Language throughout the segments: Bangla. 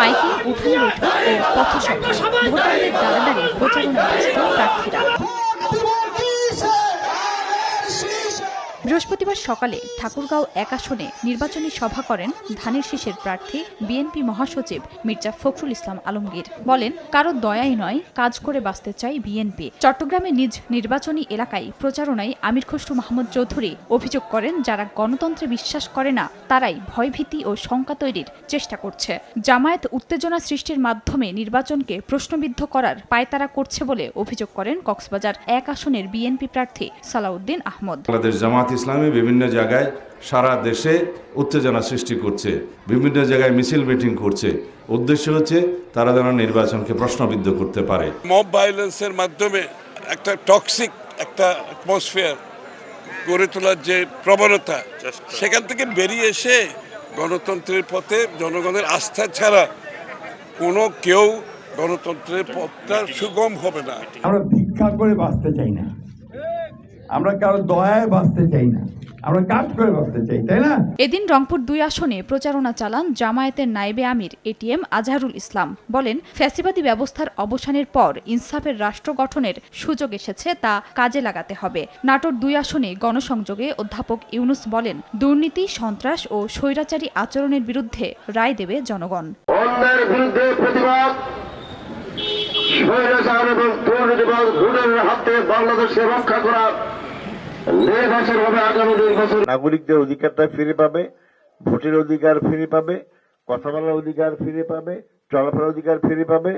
মাইকিং, উঠান বৈঠক ও পথসভা, ভোটারদের দ্বারে দ্বারে প্রচারণায় ব্যস্ত প্রার্থীরা। বৃহস্পতিবার সকালে ঠাকুরগাঁও ১ আসনে নির্বাচনী সভা করেন ধানের শীষের প্রার্থী বিএনপি মহাসচিব মির্জা ফখরুল ইসলাম আলমগীর। বলেন, কারো দয়াই নয়, কাজ করে বাঁচতে চাই বিএনপি। চট্টগ্রামে নিজ নির্বাচনী এলাকায় প্রচারণায় আমির খসরু মাহমুদ চৌধুরী অভিযোগ করেন, যারা গণতন্ত্রে বিশ্বাস করে না তারাই ভয়ভীতি ও শঙ্কা তৈরির চেষ্টা করছে। জামায়াত উত্তেজনা সৃষ্টির মাধ্যমে নির্বাচনকে প্রশ্নবিদ্ধ করার পায়তারা করছে বলে অভিযোগ করেন কক্সবাজার ১ আসনের বিএনপি প্রার্থী সালাউদ্দিন আহমদ। জামায়াত ইসলামী বিভিন্ন জায়গায় সারা দেশে উত্তেজনা সৃষ্টি করছে, বিভিন্ন জায়গায় মিছিল মিটিং করছে। উদ্দেশ্য হচ্ছে তারা যেন নির্বাচনকে প্রশ্নবিদ্ধ করতে পারে। মব ভায়োলেন্সের মাধ্যমে একটা টক্সিক একটা অ্যাটমসফিয়ার গড়ে তোলার যে প্রবণতা, সেখান থেকে বেরিয়ে এসে গণতন্ত্রের পথে জনগণের আস্থা ছাড়া কোনো কেউ গণতন্ত্রের পথটা সুগম হবে না। আমরা ভিক্ষা করে বাঁচতে চাই না, আমরা কারো দয়ায় বাঁচতে চাই না, আমরা কাজ করে বাঁচতে চাই, তাই না? এদিন রংপুর ২ আসনে প্রচারণা চালান জামায়াতের নায়েবে আমির এটিএম আজহারুল ইসলাম। বলেন, ফ্যাসিবাদী ব্যবস্থার অবসানের পর ইনসাফের রাষ্ট্র গঠনের সুযোগ এসেছে, তা কাজে লাগাতে হবে। নাটোর ২ আসনে গণসংযোগে অধ্যাপক ইউনুস বলেন, দুর্নীতি, সন্ত্রাস ও স্বৈরাচারী আচরণের বিরুদ্ধে রায় দেবে জনগণ। অন্যায়ের বিরুদ্ধে প্রতিবাদ, স্বৈরাচার এবং দুর্নীতিবাদ ভোটের হাতে বাংলাদেশকে রক্ষা করা নির্বাচন হবে আগামী নির্বাচন। নাগরিকদের অধিকারটা ফিরে পাবে, ভোটের অধিকার ফিরে পাবে, কথা বলার অধিকার ফিরে পাবে, চলাফেরার অধিকার ফিরে পাবে।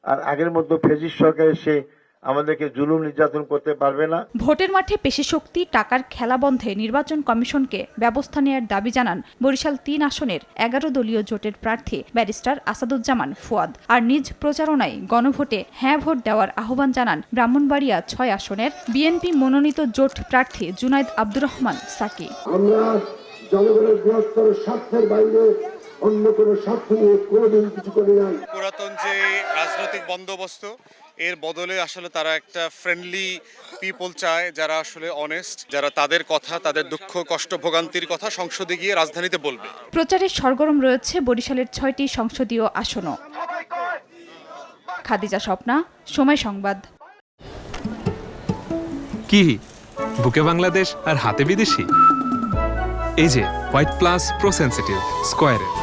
আর আগের মতো ফ্যাসিস্ট সরকার এসে আমাদেরকে জুলুম নির্যাতন করতে পারবে না। ভোটের মাঠে পেশিশক্তি, টাকার খেলা বন্ধে নির্বাচন কমিশনকে ব্যবস্থা নেওয়ার দাবি জানান বরিশাল ৩ আসনের ১১ দলীয় জোটের প্রার্থী ব্যারিস্টার আসাদুজ্জামান ফুয়াদ। আর নিজ প্রচারণায় গণভোটে হ্যাঁ ভোট দেওয়ার আহ্বান জানান ব্রাহ্মণবাড়িয়া ৬ আসনের বিএনপি মনোনীত জোট প্রার্থী জুনাইদ আব্দুর রহমান সাকি। আমরা জনগণের বৃহত্তর স্বার্থের বাইরে অন্য কোনো স্বার্থ নিয়ে কোনোদিন কিছু করি না। পুরাতন যে রাজনৈতিক বন্দোবস্ত, এর বদলে আসলে তারা একটা ফ্রেন্ডলি পিপল চায়, যারা আসলে অনেস্ট, যারা তাদের কথা, তাদের দুঃখ কষ্ট ভোগান্তির কথা সংসদে গিয়ে রাজধানীতে বলবে। প্রচারের সরগরম রয়েছে বরিশালের ৬টি সংসদীয় আসনও। খাদিজা স্বপ্না, সময় সংবাদ। কি বুকে বাংলাদেশ আর হাতে বিদেশি? এই যে হোয়াইট প্লাস প্রো সেনসিটিভ স্কয়ারের